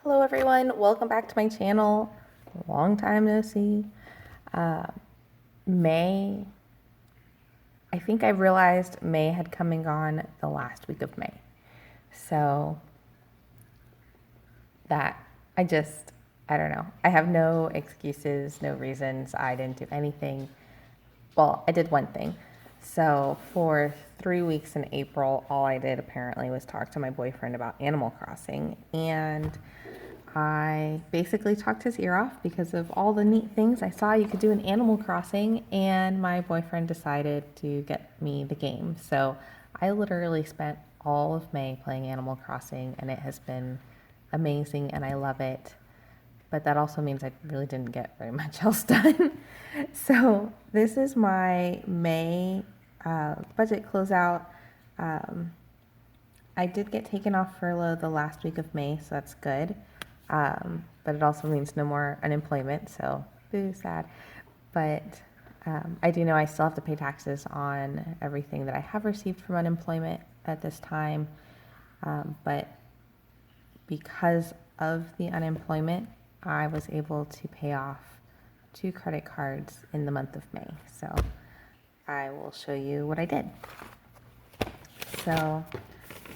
Hello everyone, welcome back to my channel. Long time no see. May, I think I realized May had come and gone the last week of May. So that, I don't know. I have no excuses, no reasons. I didn't do anything. Well, I did one thing. So for 3 weeks in April, all I did apparently was talk to my boyfriend about Animal Crossing, and I basically talked his ear off because of all the neat things I saw you could do in Animal Crossing, and my boyfriend decided to get me the game. So I literally spent all of May playing Animal Crossing, and it has been amazing, and I love it. But that also means I really didn't get very much else done. So this is my May budget closeout. I did get taken off furlough the last week of May, so that's good. But it also means no more unemployment, so boo, sad. But I do know I still have to pay taxes on everything that I have received from unemployment at this time. But because of the unemployment, I was able to pay off 2 credit cards in the month of May. So I will show you what I did. So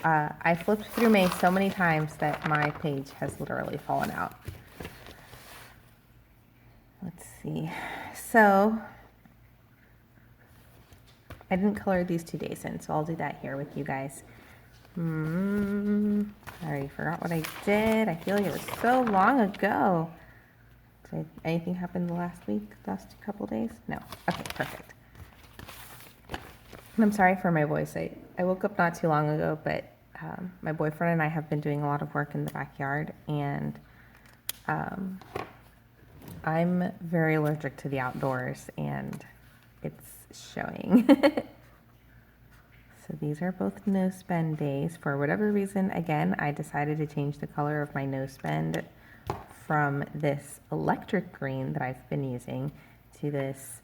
I flipped through May so many times that my page has literally fallen out. Let's see. So I didn't color these 2 days in, so I'll do that here with you guys. I already forgot what I did. I feel like it was so long ago. Did anything happen the last week, last couple days? No. Okay, perfect. And I'm sorry for my voice. I woke up not too long ago, but my boyfriend and I have been doing a lot of work in the backyard, and I'm very allergic to the outdoors, and it's showing. So these are both no spend days. For whatever reason, again, I decided to change the color of my no spend from this electric green that I've been using to this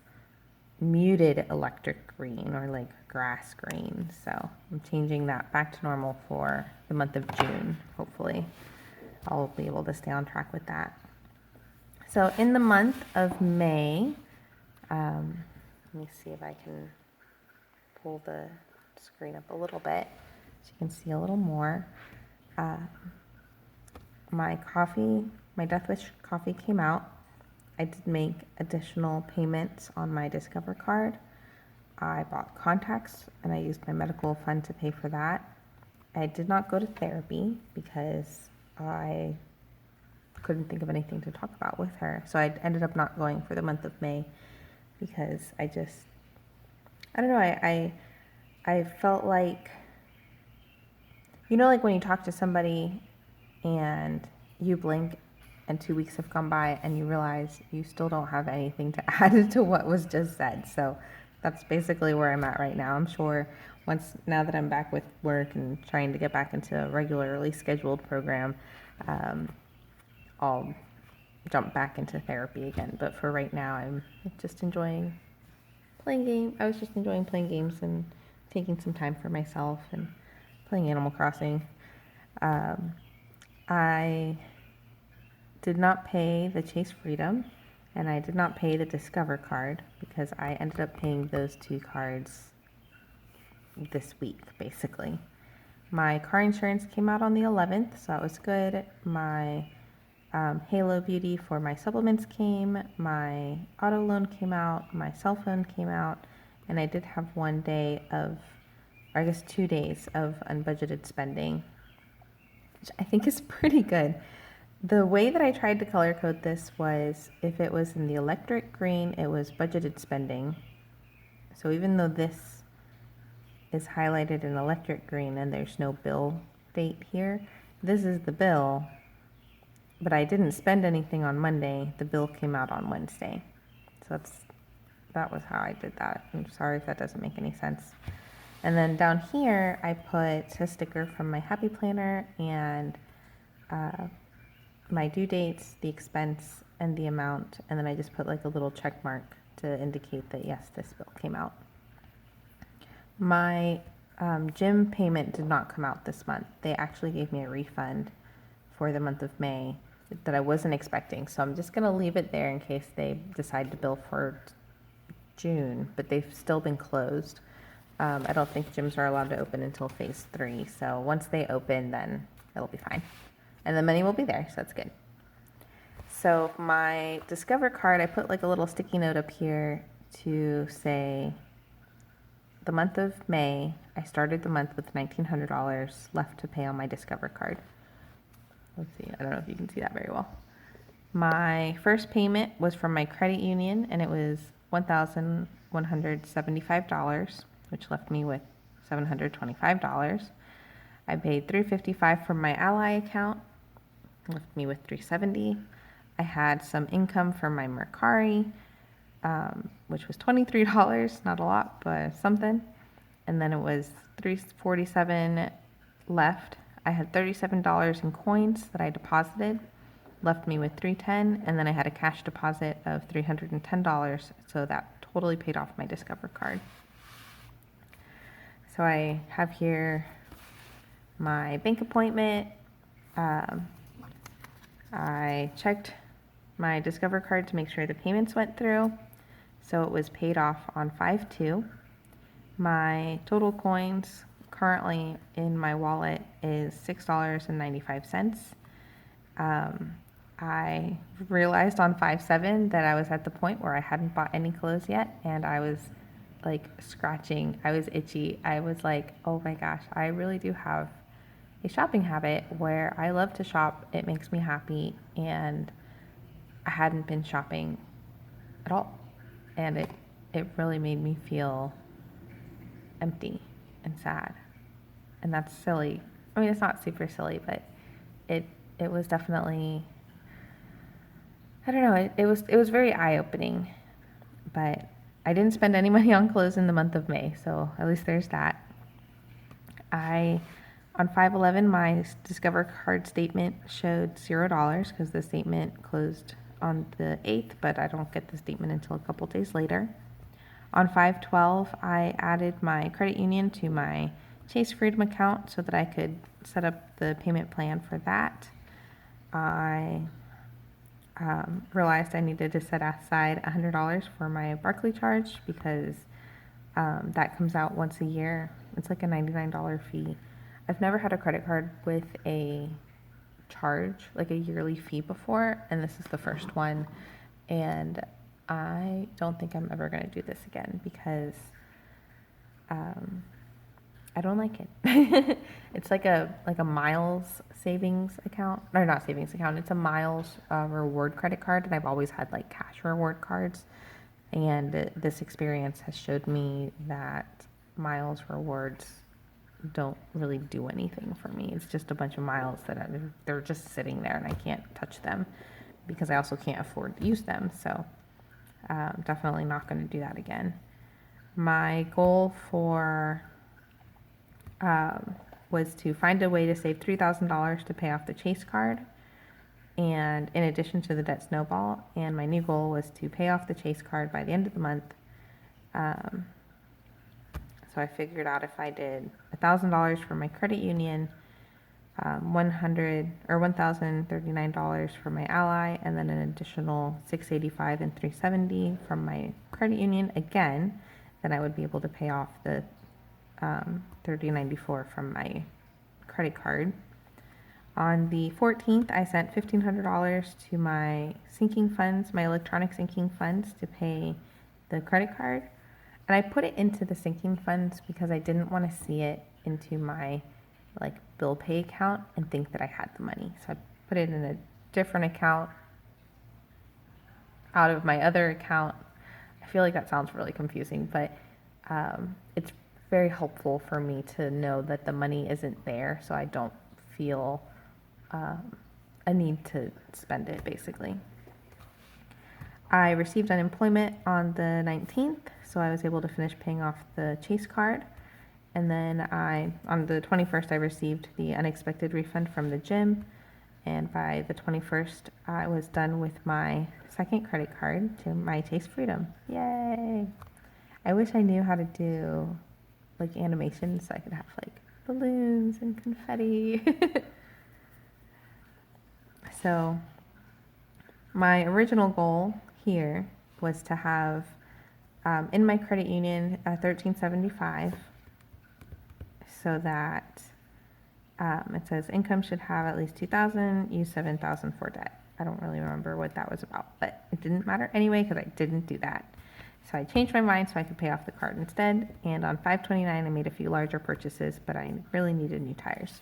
muted electric green, or like grass green. So I'm changing that back to normal for the month of June. Hopefully I'll be able to stay on track with that. So in the month of May, let me see if I can pull the screen up a little bit so you can see a little more. My Death Wish coffee came out. I did make additional payments on my Discover card. I bought contacts, and I used my medical fund to pay for that. I did not go to therapy because I couldn't think of anything to talk about with her. So I ended up not going for the month of May because I don't know, I felt like, like when you talk to somebody and you blink and 2 weeks have gone by and you realize you still don't have anything to add to what was just said. So that's basically where I'm at right now. I'm sure now that I'm back with work and trying to get back into a regularly scheduled program, I'll jump back into therapy again. But for right now, I'm just enjoying playing games. I was just enjoying playing games and taking some time for myself and playing Animal Crossing. I did not pay the Chase Freedom, and I did not pay the Discover card because I ended up paying those 2 cards this week, basically. My car insurance came out on the 11th, so that was good. My Halo Beauty for my supplements came, my auto loan came out, my cell phone came out, and I did have 1 day or I guess 2 days of unbudgeted spending, which I think is pretty good. The way that I tried to color code this was, if it was in the electric green, it was budgeted spending. So even though this is highlighted in electric green and there's no bill date here, this is the bill, but I didn't spend anything on Monday. The bill came out on Wednesday. So that was how I did that. I'm sorry if that doesn't make any sense. And then down here, I put a sticker from my Happy Planner and my due dates, the expense, and the amount. And then I just put like a little check mark to indicate that yes, this bill came out. My gym payment did not come out this month. They actually gave me a refund for the month of May that I wasn't expecting. So I'm just going to leave it there in case they decide to bill for June, but they've still been closed. I don't think gyms are allowed to open until phase 3. So once they open, then it'll be fine. And the money will be there, so that's good. So my Discover card, I put like a little sticky note up here to say the month of May, I started the month with $1,900 left to pay on my Discover card. Let's see, I don't know if you can see that very well. My first payment was from my credit union, and it was $1,175, which left me with $725. I paid $355 from my Ally account, left me with $370. I had some income from my Mercari, which was $23, not a lot, but something. And then it was $347 left. I had $37 in coins that I deposited, left me with $310, and then I had a cash deposit of $310, so that totally paid off my Discover card. So I have here my bank appointment. I checked my Discover card to make sure the payments went through. So it was paid off on 5/2. My total coins currently in my wallet is $6.95. I realized on 5/7 that I was at the point where I hadn't bought any clothes yet, and I was like scratching. I was itchy. I was like, oh my gosh, I really do have a shopping habit where I love to shop. It makes me happy, and I hadn't been shopping at all. And it really made me feel empty and sad. And that's silly. I mean, it's not super silly, but it was definitely, I don't know, it was very eye-opening. But I didn't spend any money on clothes in the month of May, so at least there's that. On 5/11, my Discover card statement showed $0 because the statement closed on the 8th, but I don't get the statement until a couple days later. On 5/12, I added my credit union to my Chase Freedom account so that I could set up the payment plan for that. I realized I needed to set aside $100 for my Barclay charge because that comes out once a year. It's like a $99 fee. I've never had a credit card with a charge, like a yearly fee before, and this is the first one. And I don't think I'm ever going to do this again because I don't like it. It's like a miles savings account, or not savings account. It's a miles reward credit card, and I've always had like cash reward cards. And this experience has showed me that miles rewards don't really do anything for me. It's just a bunch of miles that they're just sitting there, and I can't touch them because I also can't afford to use them. So definitely not going to do that again. My goal for was to find a way to save $3,000 to pay off the Chase card, and in addition to the debt snowball. And my new goal was to pay off the Chase card by the end of the month. So I figured out if I did $1,000 for my credit union, $1,039 for my Ally, and then an additional $685 and $370 from my credit union again, then I would be able to pay off the $30.94 from my credit card. On the 14th, I sent $1,500 to my sinking funds, my electronic sinking funds, to pay the credit card. And I put it into the sinking funds because I didn't want to see it into my like bill pay account and think that I had the money. So I put it in a different account out of my other account. I feel like that sounds really confusing, but it's very helpful for me to know that the money isn't there, so I don't feel a need to spend it, basically. I received unemployment on the 19th, so I was able to finish paying off the Chase card. And then on the 21st, I received the unexpected refund from the gym. And by the 21st, I was done with my second credit card to my Chase Freedom. Yay! I wish I knew how to do like animations so I could have like balloons and confetti. So my original goal here was to have in my credit union $13.75, so that it says income should have at least $2,000, use $7,000 for debt. I don't really remember what that was about, but it didn't matter anyway because I didn't do that. So I changed my mind so I could pay off the card instead. And on 5/29, I made a few larger purchases, but I really needed new tires.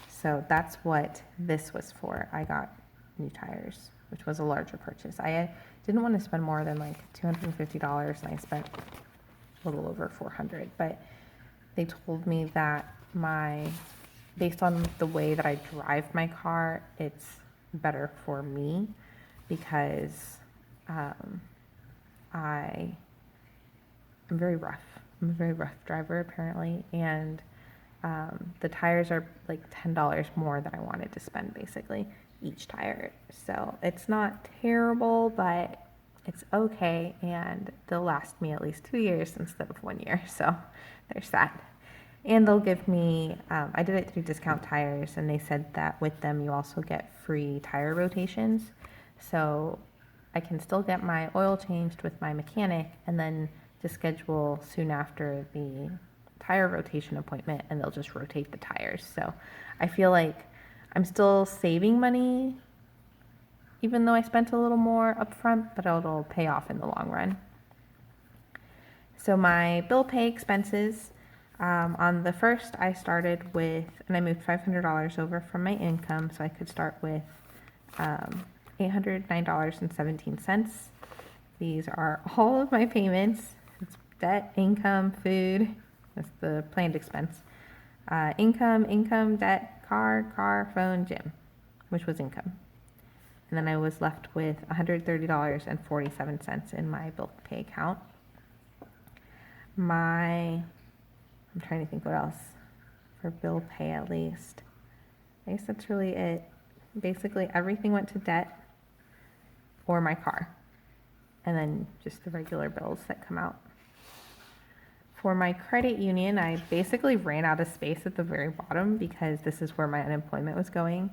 So that's what this was for. I got new tires, which was a larger purchase. I didn't want to spend more than like $250, and I spent a little over $400. But they told me that based on the way that I drive my car, it's better for me because I'm very rough. I'm a very rough driver apparently, and the tires are like $10 more than I wanted to spend basically each tire. So it's not terrible, but it's okay, and they'll last me at least 2 years instead of 1 year. So there's that. And they'll give me, I did it through Discount Tires, and they said that with them you also get free tire rotations. So I can still get my oil changed with my mechanic and then just schedule soon after the tire rotation appointment, and they'll just rotate the tires. So I feel like I'm still saving money even though I spent a little more upfront, but it'll pay off in the long run. So my bill pay expenses, on the first I started with, and I moved $500 over from my income, so I could start with $809.17. These are all of my payments. It's debt, income, food. That's the planned expense. Income, debt, car, phone, gym, which was income. And then I was left with $130.47 in my bill pay account. I'm trying to think what else for bill pay at least. I guess that's really it. Basically everything went to debt or my car, and then just the regular bills that come out. For my credit union, I basically ran out of space at the very bottom because this is where my unemployment was going.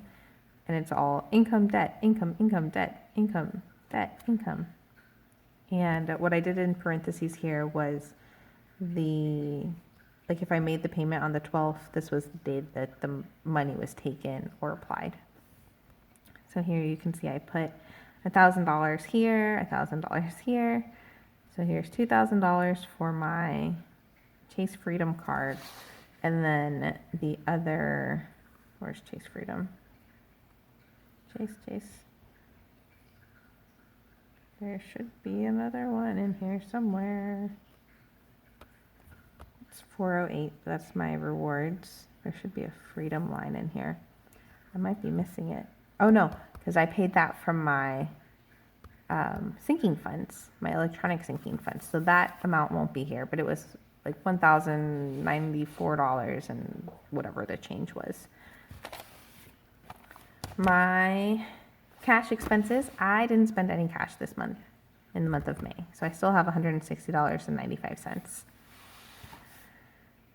And it's all income, debt, income, debt, income, debt, income. And what I did in parentheses here was like if I made the payment on the 12th, this was the date that the money was taken or applied. So here you can see I put $1,000 here, $1,000 here. So here's $2,000 for my Chase Freedom card. And then the other, where's Chase Freedom? Chase. There should be another one in here somewhere. It's 408, that's my rewards. There should be a Freedom line in here. I might be missing it. Oh no, because I paid that from my sinking funds, my electronic sinking funds. So that amount won't be here, but it was like $1,094 and whatever the change was. My cash expenses, I didn't spend any cash this month, in the month of May. So I still have $160.95.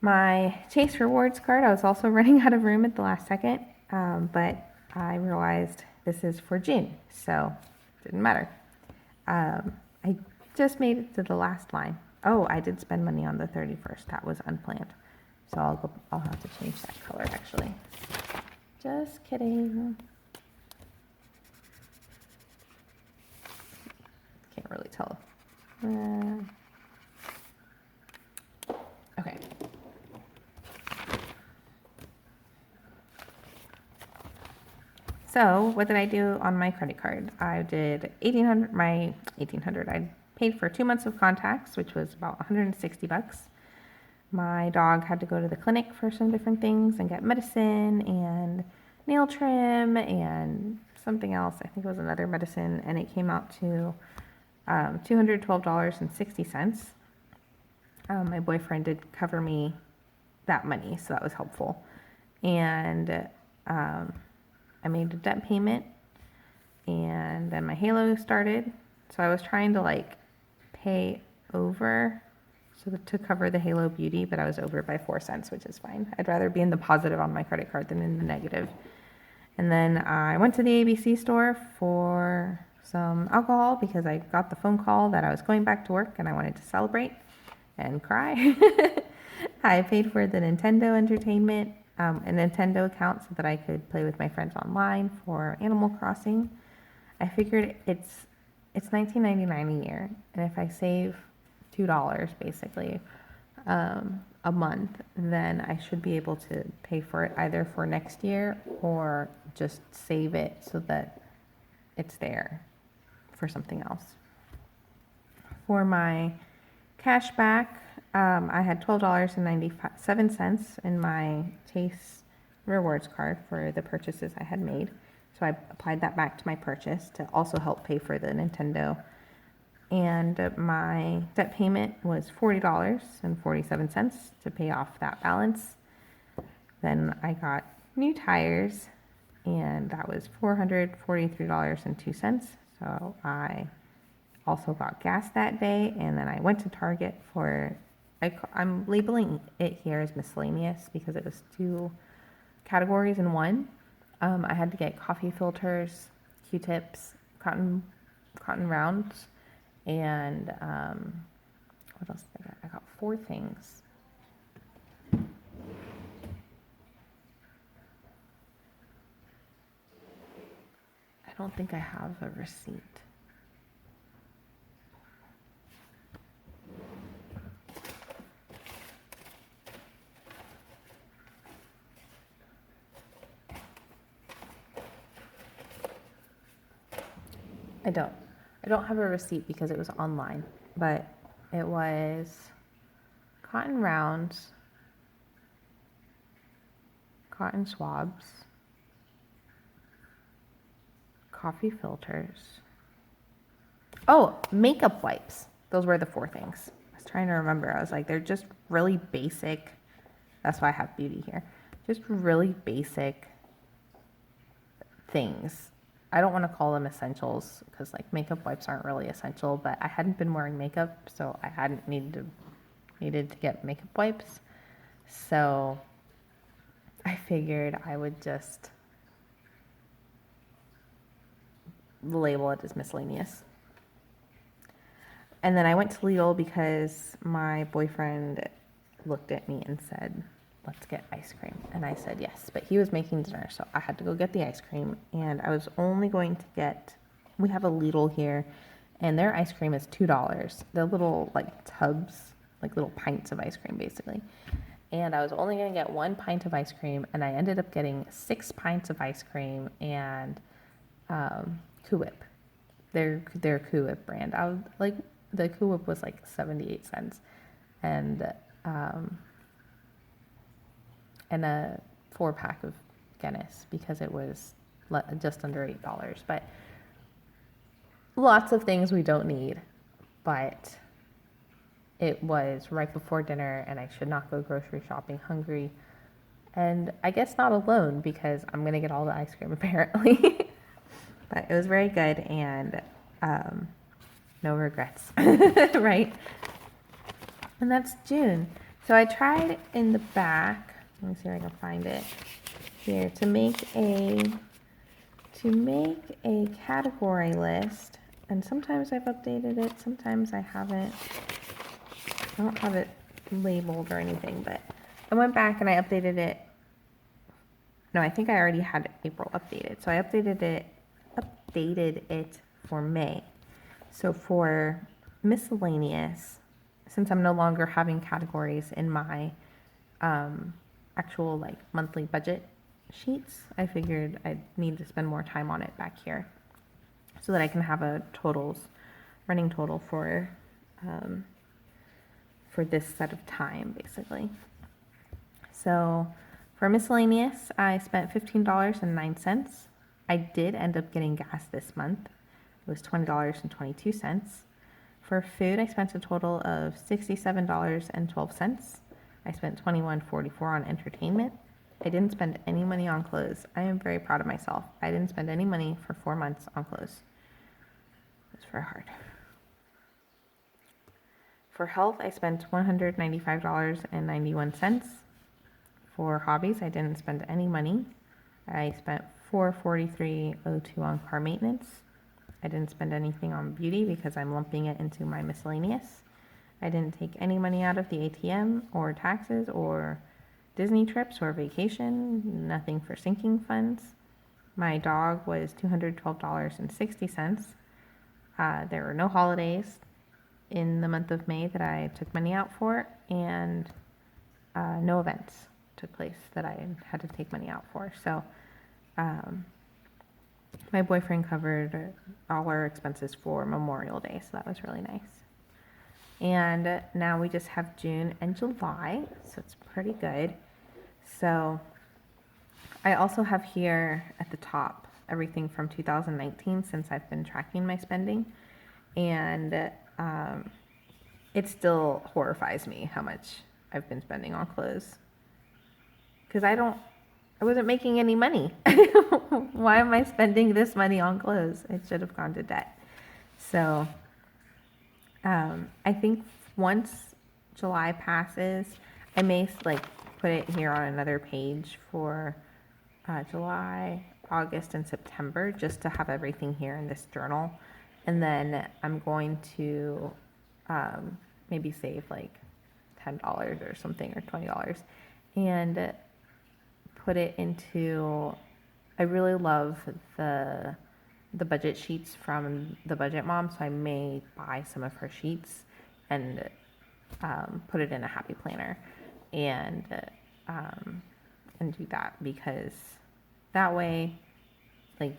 My Chase Rewards card, I was also running out of room at the last second, but I realized this is for June, so it didn't matter. I just made it to the last line. Oh, I did spend money on the 31st. That was unplanned. So I'll have to change that color actually. Just kidding. Can't really tell. Okay. So what did I do on my credit card? I did $1,800. I paid for 2 months of contacts, which was about $160. My dog had to go to the clinic for some different things and get medicine and nail trim and something else. I think it was another medicine, and it came out to $212.60. My boyfriend did cover me that money, so that was helpful. And I made a debt payment, and then my Halo started. So I was trying to like pay over to cover the Halo Beauty, but I was over by 4 cents, which is fine. I'd rather be in the positive on my credit card than in the negative. And then I went to the ABC store for some alcohol because I got the phone call that I was going back to work and I wanted to celebrate and cry. I paid for the Nintendo Entertainment, a Nintendo account so that I could play with my friends online for Animal Crossing. I figured it's $19.99 a year, and if I save $2 basically a month, then I should be able to pay for it either for next year or just save it so that it's there for something else. For my cash back, I had $12.97 in my Chase rewards card for the purchases I had made. So I applied that back to my purchase to also help pay for the Nintendo. And my debt payment was $40.47 to pay off that balance. Then I got new tires, and that was $443.02. So I also got gas that day, and then I went to Target for, I'm labeling it here as miscellaneous because it was 2 categories in one. I had to get coffee filters, Q-tips, cotton rounds, and what else did I get? I got 4 things. I don't think I have a receipt. I don't have a receipt because it was online, but it was cotton rounds, cotton swabs, coffee filters. Oh, makeup wipes. Those were the 4 things. I was trying to remember. I was like, they're just really basic. That's why I have beauty here. Just really basic things. I don't want to call them essentials because like makeup wipes aren't really essential, but I hadn't been wearing makeup, so I hadn't needed to get makeup wipes. So I figured I would just label it as miscellaneous. And then I went to Lidl because my boyfriend looked at me and said, let's get ice cream. And I said yes, but he was making dinner, so I had to go get the ice cream. And I was only going to get, we have a Lidl here, and their ice cream is $2. They're little like tubs, like little pints of ice cream basically. And I was only going to get 1 pint of ice cream, and I ended up getting 6 pints of ice cream and Cool Whip. Their Cool Whip brand. I was like, the Cool Whip was like 78 cents. And a 4-pack of Guinness because it was just under $8. But lots of things we don't need, but it was right before dinner and I should not go grocery shopping hungry. And I guess not alone because I'm going to get all the ice cream apparently. But it was very good and no regrets, right? And that's June. So I tried in the back, let me see if I can find it here, to make a category list. And sometimes I've updated it, sometimes I haven't. I don't have it labeled or anything, but I went back and I updated it. No, I think I already had April updated. So I updated it for May. So for miscellaneous, since I'm no longer having categories in my actual like monthly budget sheets, I figured I'd need to spend more time on it back here so that I can have a running total for this set of time basically. So for miscellaneous, I spent $15.09. I did end up getting gas this month. It was $20.22. For food, I spent a total of $67.12. I spent $21.44 on entertainment. I didn't spend any money on clothes. I am very proud of myself. I didn't spend any money for 4 months on clothes. It was very hard. For health, I spent $195.91. For hobbies, I didn't spend any money. I spent $443.02 on car maintenance. I didn't spend anything on beauty because I'm lumping it into my miscellaneous. I didn't take any money out of the ATM or taxes or Disney trips or vacation, nothing for sinking funds. My dog was $212.60. There were no holidays in the month of May that I took money out for, and no events took place that I had to take money out for. So my boyfriend covered all our expenses for Memorial Day, so that was really nice. And now we just have June and July, so it's pretty good. So I also have here at the top everything from 2019 since I've been tracking my spending, and it still horrifies me how much I've been spending on clothes, because I wasn't making any money. Why am I spending this money on clothes? It should have gone to debt. So I think once July passes, I may put it here on another page for July, August, and September, just to have everything here in this journal. And then I'm going to maybe save like $10 or something, or $20, and put it into, I really love the budget sheets from the Budget Mom, so I may buy some of her sheets and put it in a happy planner and do that, because that way, like,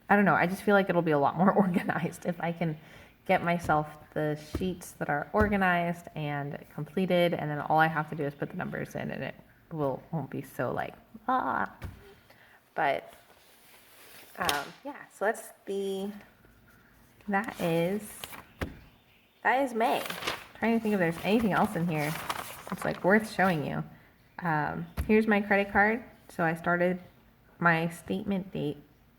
I don't know, I just feel like it'll be a lot more organized if I can get myself the sheets that are organized and completed, and then all I have to do is put the numbers in, and it won't be so like, but yeah, so that is May. I'm trying to think if there's anything else in here that's like worth showing you. Here's my credit card. So I started, my statement date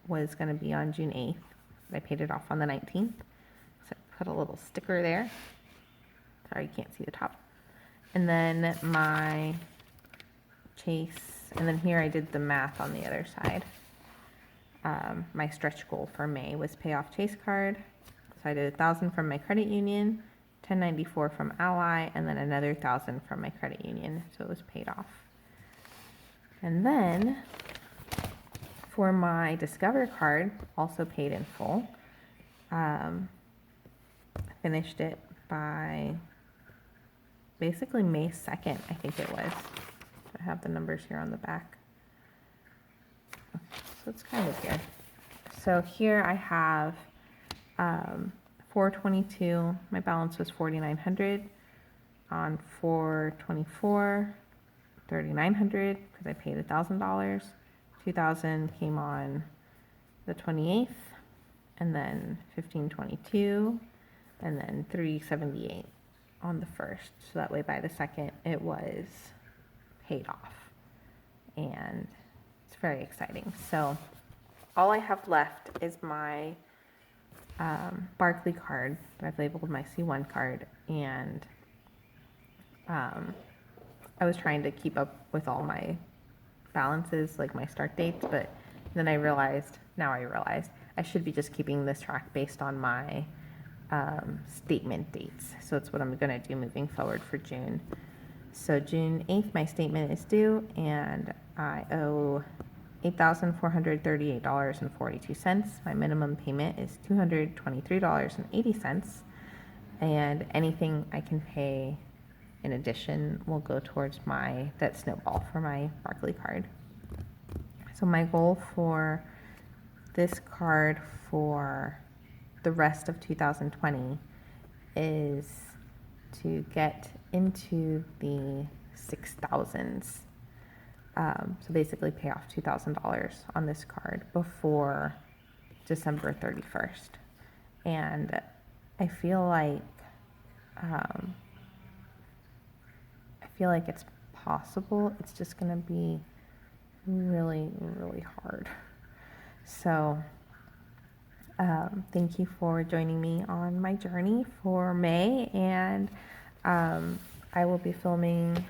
was going to be on June 8th. I paid it off on the 19th. So I put a little sticker there. Sorry, you can't see the top. And then my Chase, and then here I did the math on the other side. My stretch goal for May was pay off Chase card. So I did 1,000 from my credit union, 1094 from Ally, and then another 1,000 from my credit union. So it was paid off. And then for my Discover card, also paid in full. I finished it by basically May 2nd, I think it was. I have the numbers here on the back. So it's kind of here. So here I have 4/22. My balance was $4,900. On 4/24, $3,900 because I paid $1,000. $2,000 came on the 28th, and then 15/22, and then $378 on the 1st. So that way by the 2nd it was paid off, and it's very exciting. So all I have left is my Barclay card that I've labeled my C1 card, and I was trying to keep up with all my balances, like my start dates, but then I realized I should be just keeping this track based on my statement dates. So it's what I'm going to do moving forward for June. So June 8th, my statement is due, and I owe $8,438.42. My minimum payment is $223.80, and anything I can pay in addition will go towards that snowball for my Barclay card. So my goal for this card for the rest of 2020 is to get into the 6,000s. So basically pay off $2,000 on this card before December 31st. And I feel like it's possible. It's just going to be really, really hard. So thank you for joining me on my journey for May, and I will be filming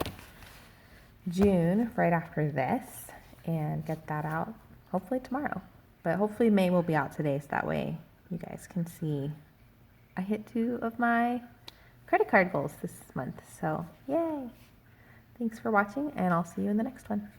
June right after this, and get that out hopefully tomorrow. But hopefully May will be out today, so that way you guys can see I hit 2 of my credit card goals this month. So yay! Thanks for watching, and I'll see you in the next one.